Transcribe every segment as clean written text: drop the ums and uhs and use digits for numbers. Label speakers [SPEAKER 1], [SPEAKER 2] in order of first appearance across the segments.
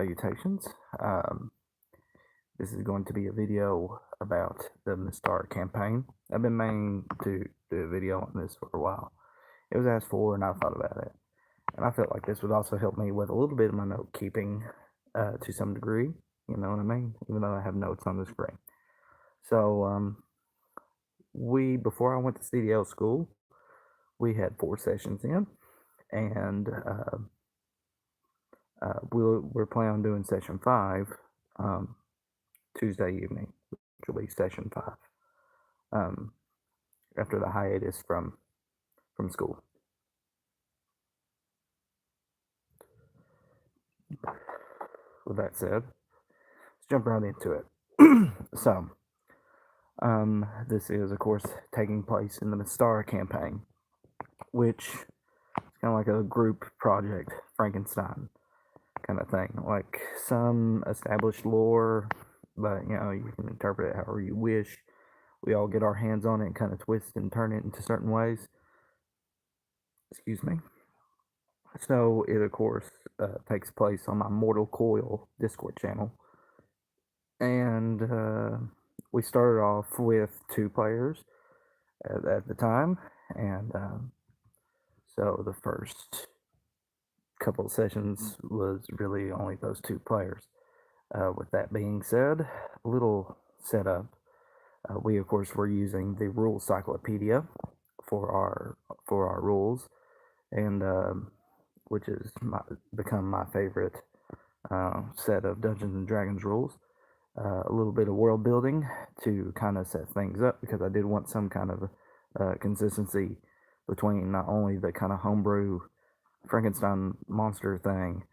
[SPEAKER 1] salutations. This is going to be a video about the Mystara campaign. I've been meaning to do a video on this for a while. It was asked for and I thought about it. And I felt like this would also help me with a little bit of my note keeping to some degree. You know what I mean? Even though I have notes on the screen. So, before I went to CDL school, we had 4 sessions in. And we're planning on doing session 5 Tuesday evening, which will be session 5 after the hiatus from school. With that said, let's jump right into it. So, this is, of course, taking place in the Mystara campaign, which is kind of like a group project, Frankenstein kind of thing. Like some established lore, but you can interpret it however you wish. We all get our hands on it and kind of twist and turn it into certain ways. Excuse me. So it, of course, takes place on my Mortal Coil Discord channel. And we started off with 2 players at the time. And so the first couple of sessions was really only those 2 players. With that being said, a little setup. We, of course, were using the rule cyclopedia for our rules. And which has become my favorite set of Dungeons and Dragons rules. A little bit of world building to kind of set things up, because I did want some kind of consistency between not only the kind of homebrew Frankenstein monster thing,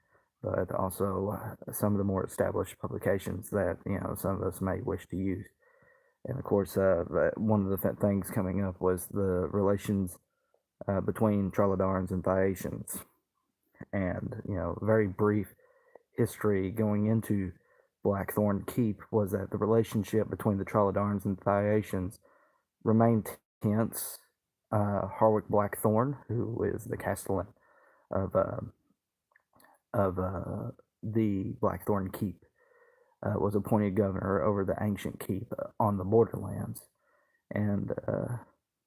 [SPEAKER 1] but also some of the more established publications that some of us may wish to use. And of course, one of the things coming up was the relations between Trollodarns and Phaeacians. And, very brief history going into Blackthorn Keep was that the relationship between the Trollodarns and Phaeacians remained tense. Harwick Blackthorn, who is the castellan of the Blackthorn Keep, was appointed governor over the ancient keep on the borderlands. And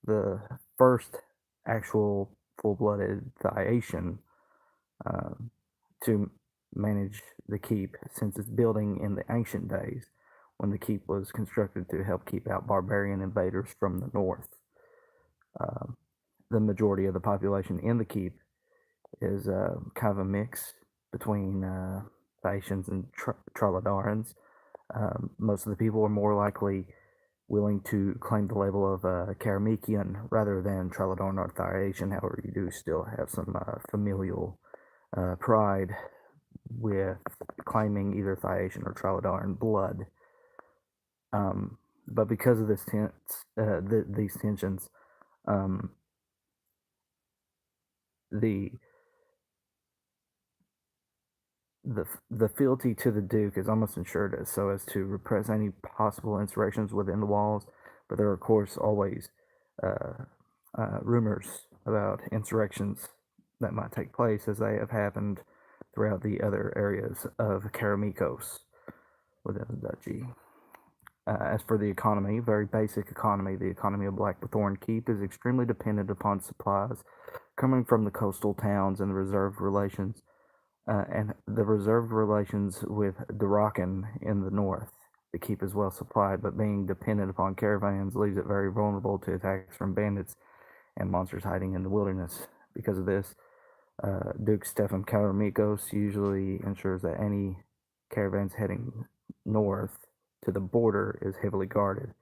[SPEAKER 1] the first actual full-blooded Phaeacian to manage the keep since its building in the ancient days, when the keep was constructed to help keep out barbarian invaders from the north. The majority of the population in the keep is kind of a mix between Phaeacians and Trollodarns. Most of the people are more likely willing to claim the label of Karamician rather than Trollodarn or Phaeacian. However, you do still have some familial pride with claiming either Phaeacian or Trollodarn blood. But because of this these tensions, the fealty to the Duke is almost ensured so as to repress any possible insurrections within the walls. But there are, of course, always rumors about insurrections that might take place, as they have happened throughout the other areas of Karamikos within the duchy. As for the economy, very basic economy, the economy of Blackthorn Keep is extremely dependent upon supplies coming from the coastal towns and the reserved relations. And the reserved relations with Durakan in the north. The keep is well supplied, but being dependent upon caravans leaves it very vulnerable to attacks from bandits and monsters hiding in the wilderness. Because of this, Duke Stefan Karamikos usually ensures that any caravans heading north to the border is heavily guarded.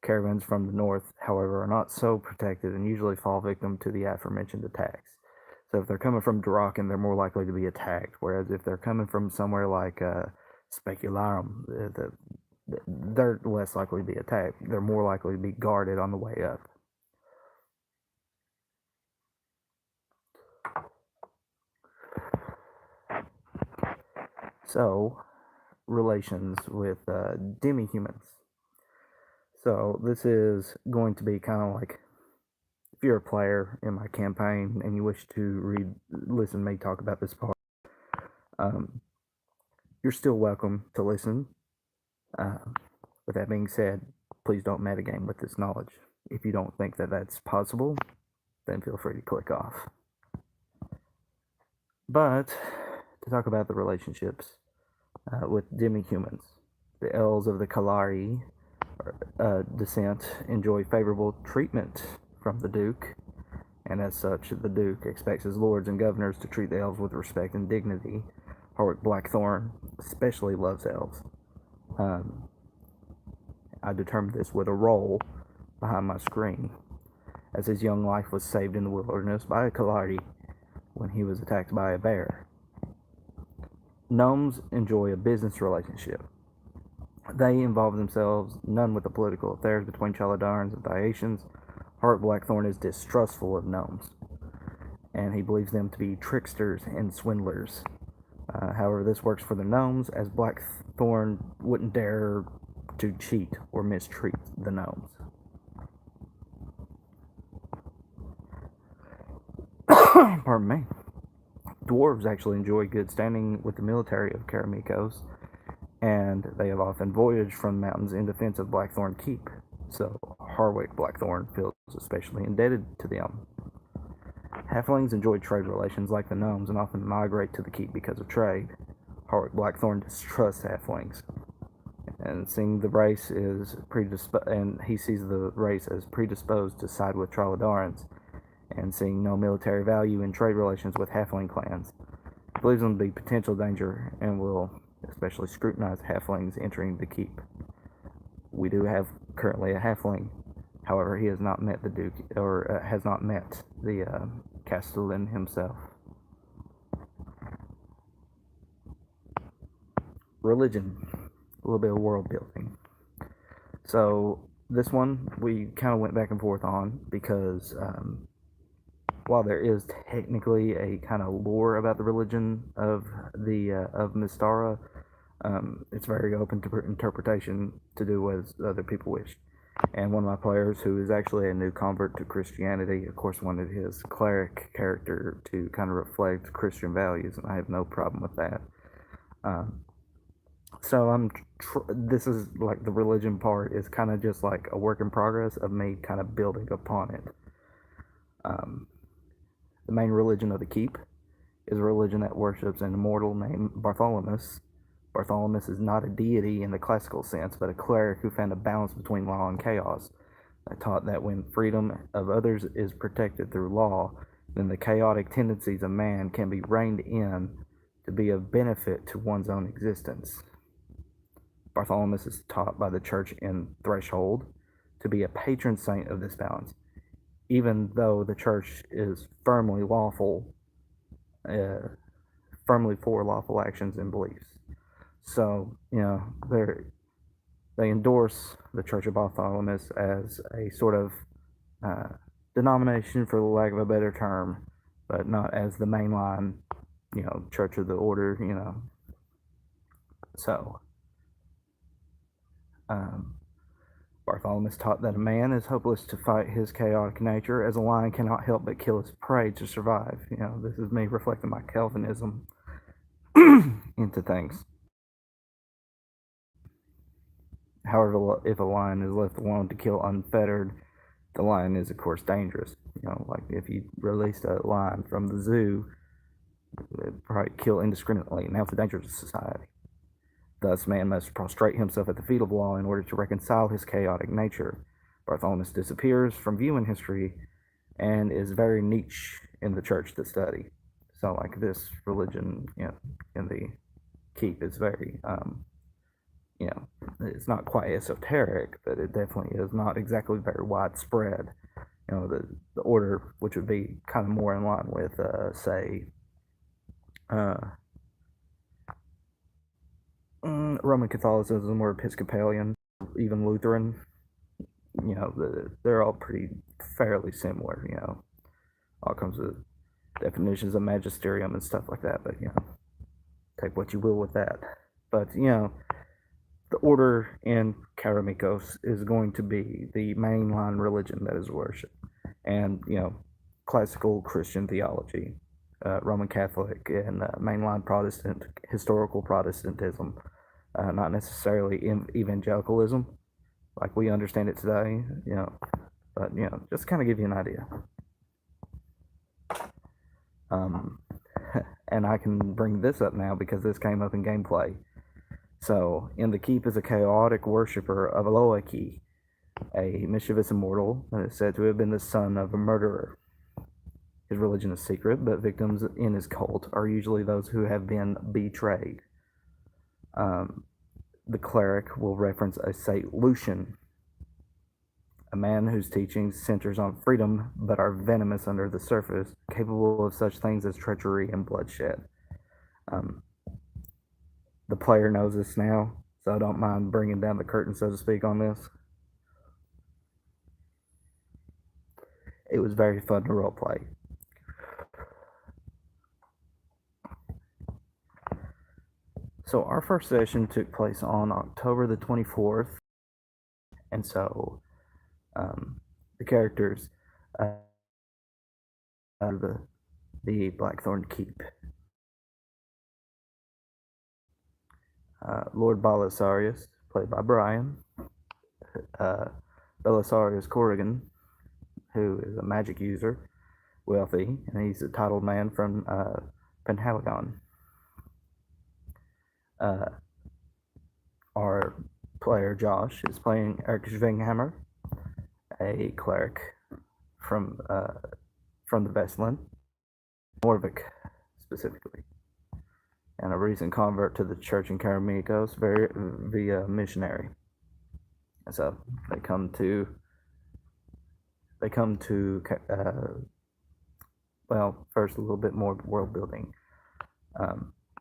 [SPEAKER 1] Caravans from the north, however, are not so protected and usually fall victim to the aforementioned attacks. So if they're coming from Durakan, they're more likely to be attacked. Whereas if they're coming from somewhere like Specularum, they're less likely to be attacked. They're more likely to be guarded on the way up. So, relations with demi-humans. So this is going to be kind of like, if you're a player in my campaign and you wish to listen to me talk about this part, you're still welcome to listen. Uh, with that being said, please don't metagame with this knowledge. If you don't think that that's possible, then feel free to click off. But to talk about the relationships with demi-humans, the elves of the Kalari descent enjoy favorable treatment from the Duke, and as such, the Duke expects his lords and governors to treat the elves with respect and dignity. Harwick Blackthorn especially loves elves. I determined this with a roll behind my screen, as his young life was saved in the wilderness by a Kalari when he was attacked by a bear. Gnomes enjoy a business relationship. They involve themselves none with the political affairs between Chaladarns and Thaatians. Harwick Blackthorn is distrustful of gnomes, and he believes them to be tricksters and swindlers. However, this works for the gnomes, as Blackthorn wouldn't dare to cheat or mistreat the gnomes. Pardon me. Dwarves actually enjoy good standing with the military of Karamikos, and they have often voyaged from the mountains in defense of Blackthorn Keep, so Harwick Blackthorn feels especially indebted to them. Halflings enjoy trade relations like the gnomes and often migrate to the keep because of trade. Harwick Blackthorn distrusts halflings, and seeing the race is he sees the race as predisposed to side with Traladarans, and seeing no military value in trade relations with halfling clans, he believes them to be potential danger and will especially scrutinize halflings entering the keep. We do have currently a halfling. However, he has not met the Duke, or has not met the Castellan himself. Religion, a little bit of world building. So this one we kind of went back and forth on because while there is technically a kind of lore about the religion of Mystara, it's very open to interpretation to do as other people wish. And one of my players, who is actually a new convert to Christianity, of course, wanted his cleric character to kind of reflect Christian values, and I have no problem with that. So this is like the religion part is kind of just like a work in progress of me kind of building upon it. The main religion of the keep is a religion that worships an immortal named Bartholomew. Bartholomew is not a deity in the classical sense, but a cleric who found a balance between law and chaos. They taught that when freedom of others is protected through law, then the chaotic tendencies of man can be reined in to be of benefit to one's own existence. Bartholomew is taught by the church in Threshold to be a patron saint of this balance, even though the church is firmly for lawful actions and beliefs. So, they endorse the Church of Bartholomew as a sort of denomination, for the lack of a better term, but not as the mainline, Church of the Order, So, Bartholomew taught that a man is hopeless to fight his chaotic nature, as a lion cannot help but kill his prey to survive. This is me reflecting my Calvinism into things. However, if a lion is left alone to kill unfettered, the lion is, of course, dangerous. Like if you released a lion from the zoo, it would probably kill indiscriminately, and that's a danger to society. Thus, man must prostrate himself at the feet of law in order to reconcile his chaotic nature. Bartholomew disappears from view in history and is very niche in the church to study. So, like this religion, in the keep is very, it's not quite esoteric, but it definitely is not exactly very widespread. The order, which would be kind of more in line with, say, Roman Catholicism or Episcopalian, even Lutheran, they're all pretty fairly similar, all comes with definitions of magisterium and stuff like that, but, take what you will with that. But, the order in Karamikos is going to be the mainline religion that is worshipped, and, classical Christian theology Roman Catholic and mainline Protestant, historical Protestantism, not necessarily evangelicalism like we understand it today, but just kind of give you an idea. Um, and I can bring this up now because this came up in gameplay. So, in the keep is a chaotic worshipper of Eloaki, a mischievous immortal that is said to have been the son of a murderer. His religion is secret, but victims in his cult are usually those who have been betrayed. The cleric will reference a Saint Lucian, a man whose teachings centers on freedom but are venomous under the surface, capable of such things as treachery and bloodshed. The player knows this now, so I don't mind bringing down the curtain, so to speak, on this. It was very fun to roleplay. So our first session took place on October the 24th, and so the characters out of the Blackthorn Keep. Lord Belisarius, played by Brian. Belisarius Corrigan, who is a magic user, wealthy, and he's a titled man from Penhaligon. Our player Josh is playing Eric Schwinghammer, a cleric from the Vestland, Morvik specifically, and a recent convert to the church in Karamikos via missionary. And so they come to well, first a little bit more world building.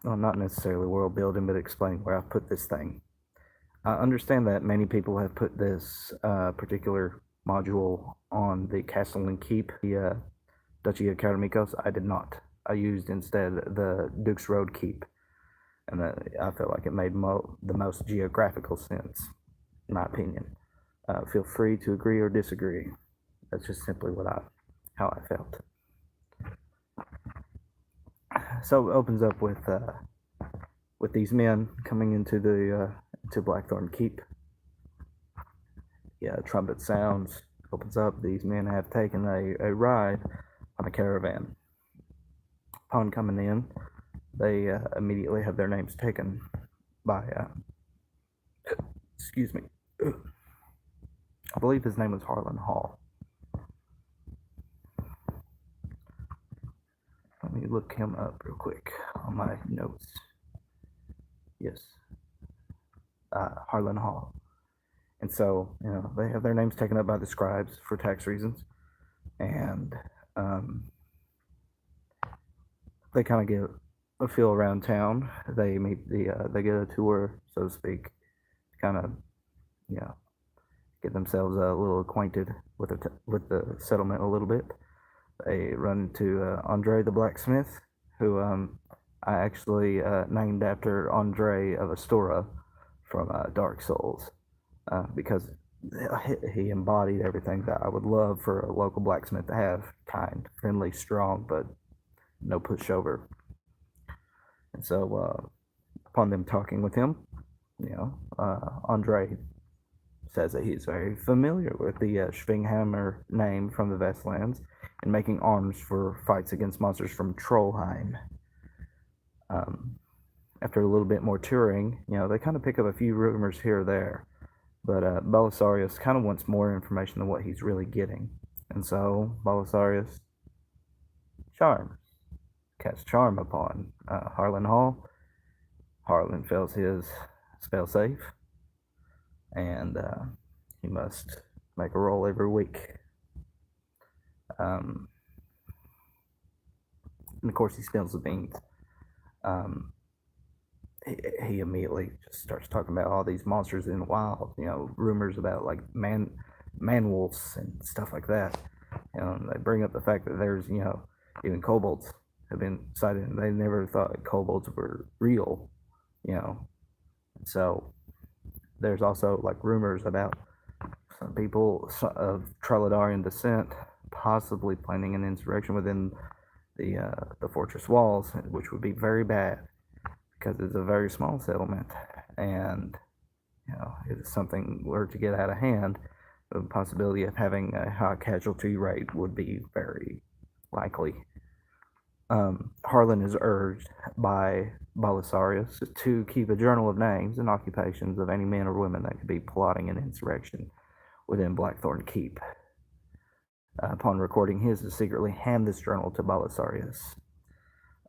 [SPEAKER 1] Well, not necessarily world building, but explaining where I put this thing. I understand that many people have put this particular module on the Castle and Keep, the Duchy of Karamikos. I did not. I used instead the Duke's Road Keep, and I felt like it made the most geographical sense, in my opinion. Feel free to agree or disagree. That's just simply how I felt. So it opens up with these men coming into to Blackthorn Keep. Yeah, trumpet sounds, opens up. These men have taken a ride on a caravan. Upon coming in, they immediately have their names taken by, excuse me, I believe his name was Harlan Hall. Let me look him up real quick on my notes. Yes, Harlan Hall. And so, they have their names taken up by the scribes for tax reasons, and they kind of get a feel around town. They meet they get a tour, so to speak, kind of, get themselves a little acquainted with the settlement a little bit. They run into Andre the blacksmith, who I actually named after Andre of Astora from Dark Souls, because he embodied everything that I would love for a local blacksmith to have: kind, friendly, strong, but no pushover. And so, upon them talking with him, Andre says that he's very familiar with the Schwinghammer name from the Vestlands and making arms for fights against monsters from Trollheim. After a little bit more touring, they kind of pick up a few rumors here or there, but Belisarius kind of wants more information than what he's really getting. And so Belisarius casts charm upon Harlan Hall. Harlan fails his spell save, and he must make a roll every week. And of course, he spills the beans. He immediately just starts talking about all these monsters in the wild. Rumors about like man wolves and stuff like that. They bring up the fact that there's even kobolds have been sighted. They never thought kobolds were real. So there's also like rumors about some people of Trilodarian descent possibly planning an insurrection within the fortress walls, which would be very bad because it's a very small settlement, and if something were to get out of hand, the possibility of having a high casualty rate would be very likely. Harlan is urged by Belisarius to keep a journal of names and occupations of any men or women that could be plotting an insurrection within Blackthorn Keep. Upon recording his, to secretly hand this journal to Belisarius.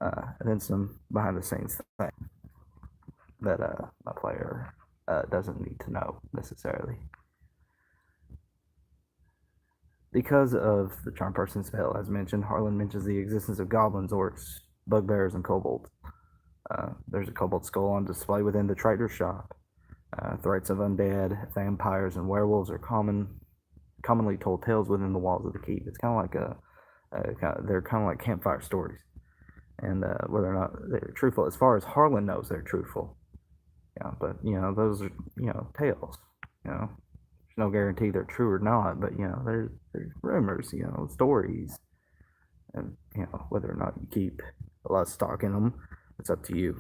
[SPEAKER 1] And then some behind the scenes thing that my player doesn't need to know necessarily. Because of the charm person spell, as mentioned, Harlan mentions the existence of goblins, orcs, bugbears, and kobolds. There's a kobold skull on display within the trader's shop. Threats of undead, vampires, and werewolves are commonly told tales within the walls of the keep. It's kind of like they're kind of like campfire stories, and whether or not they're truthful, as far as Harlan knows, they're truthful. Yeah, but those are tales. There's no guarantee they're true or not, but there's rumors, stories, and whether or not you keep a lot of stock in them, it's up to you.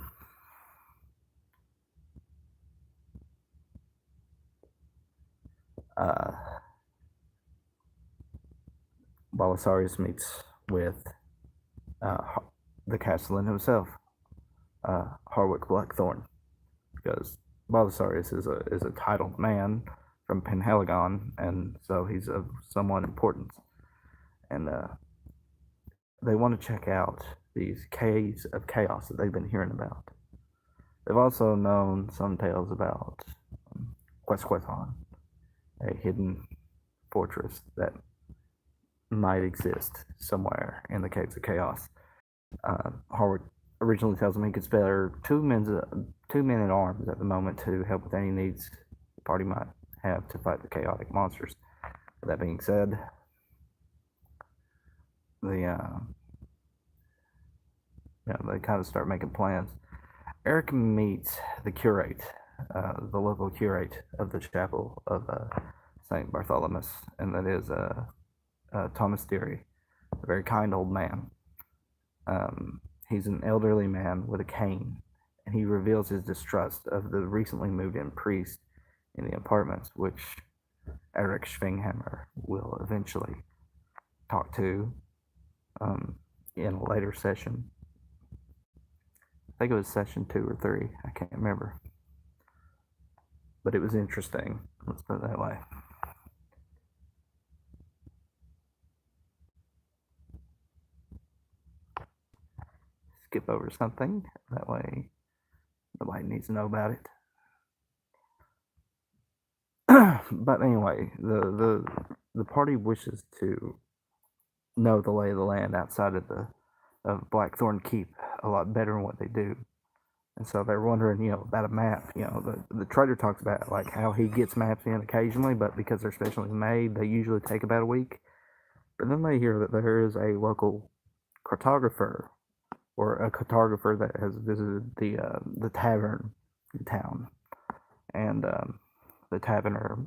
[SPEAKER 1] Belisarius meets with the castellan himself, Harwick Blackthorn, because Belisarius is a titled man from Penhaligon, and so he's of somewhat importance. And they want to check out these caves of chaos that they've been hearing about. They've also known some tales about Quesquethon, a hidden fortress that might exist somewhere in the caves of chaos. Harwick originally tells him he could spare two men at arms at the moment to help with any needs the party might have to fight the chaotic monsters. With that being said, they kind of start making plans. Eric meets the curate, the local curate of the chapel of St. Bartholomew's, and that is Thomas Deary, a very kind old man. He's an elderly man with a cane, and he reveals his distrust of the recently moved in priest in the apartments, which Eric Schwinghammer will eventually talk to in a later session. I think it was session 2 or 3. I can't remember. But it was interesting. Let's put it that way. Skip over something. That way nobody needs to know about it. But anyway, the party wishes to know the lay of the land outside of Blackthorn Keep a lot better than what they do. And so they're wondering, about a map. The trader talks about like how he gets maps in occasionally, but because they're specially made, they usually take about a week. But then they hear that there is a local cartographer or a cartographer that has visited the tavern in town, and the taverner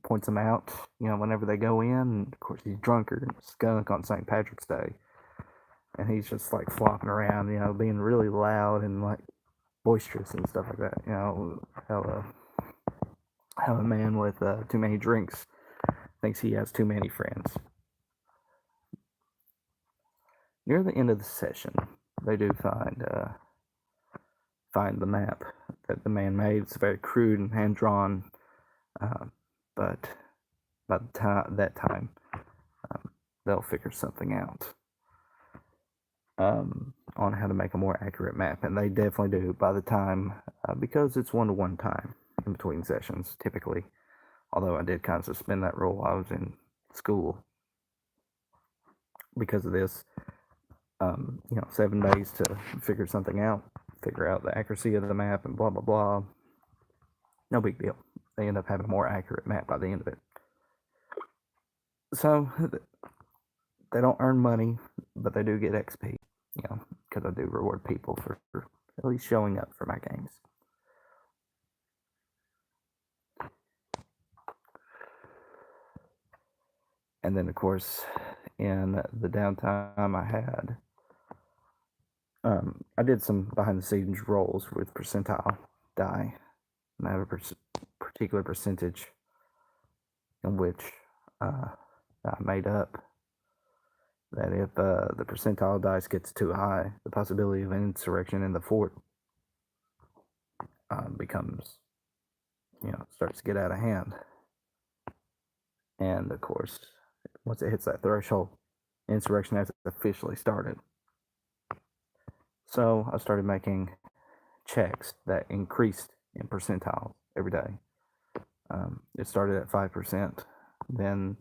[SPEAKER 1] points him out. Whenever they go in, and of course he's drunker and skunk on St. Patrick's Day. And he's just like flopping around, being really loud and like boisterous and stuff like that. How a man with too many drinks thinks he has too many friends. Near the end of the session, they do find the map that the man made. It's very crude and hand drawn, but by that time, they'll figure something out. On how to make a more accurate map, and they definitely do by the time, because it's 1-to-1 time in between sessions typically. Although I did kind of suspend that rule while I was in school because of this. 7 days to figure something out, figure out the accuracy of the map, and blah blah blah. No big deal. They end up having a more accurate map by the end of it. So they don't earn money, but they do get XP. Because I do reward people for at least showing up for my games. And then, of course, in the downtime I had, I did some behind the scenes rolls with percentile die, and I have a particular percentage in which I made up that if the percentile dice gets too high, the possibility of an insurrection in the fort becomes, starts to get out of hand. And of course, once it hits that threshold, insurrection has officially started. So I started making checks that increased in percentiles every day. It started at 5%. Then,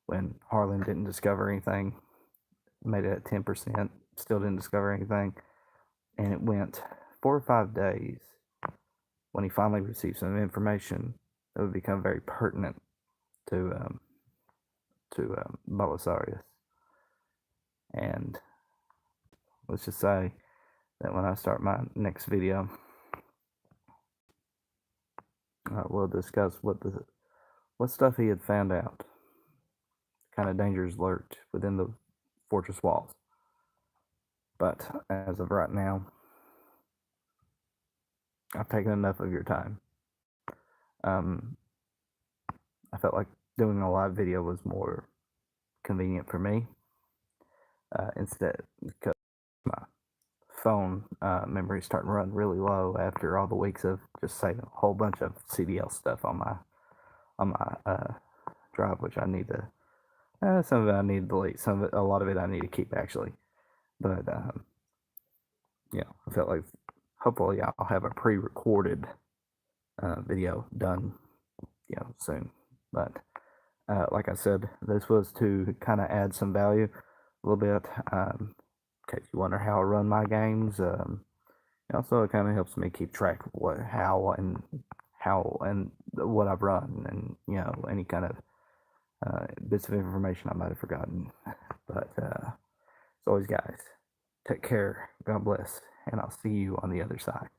[SPEAKER 1] when Harlan didn't discover anything, made it at 10%. Still didn't discover anything. And it went 4 or 5 days when he finally received some information that would become very pertinent to Belisarius. And let's just say that when I start my next video, we'll discuss what stuff he had found out, kind of dangers lurked within the fortress walls. But as of right now, I've taken enough of your time. I felt like doing a live video was more convenient for me. Instead, because my phone memory is starting to run really low after all the weeks of just saving a whole bunch of CDL stuff on my drive, which I need to. Some of it I need to delete. A lot of it I need to keep actually. But I felt like hopefully I'll have a pre-recorded video done, soon. But like I said, this was to kind of add some value a little bit. In case you wonder how I run my games, also it kind of helps me keep track of how and what I've run, and any kind of bits of information I might have forgotten. But as always, guys, take care, God bless, and I'll see you on the other side.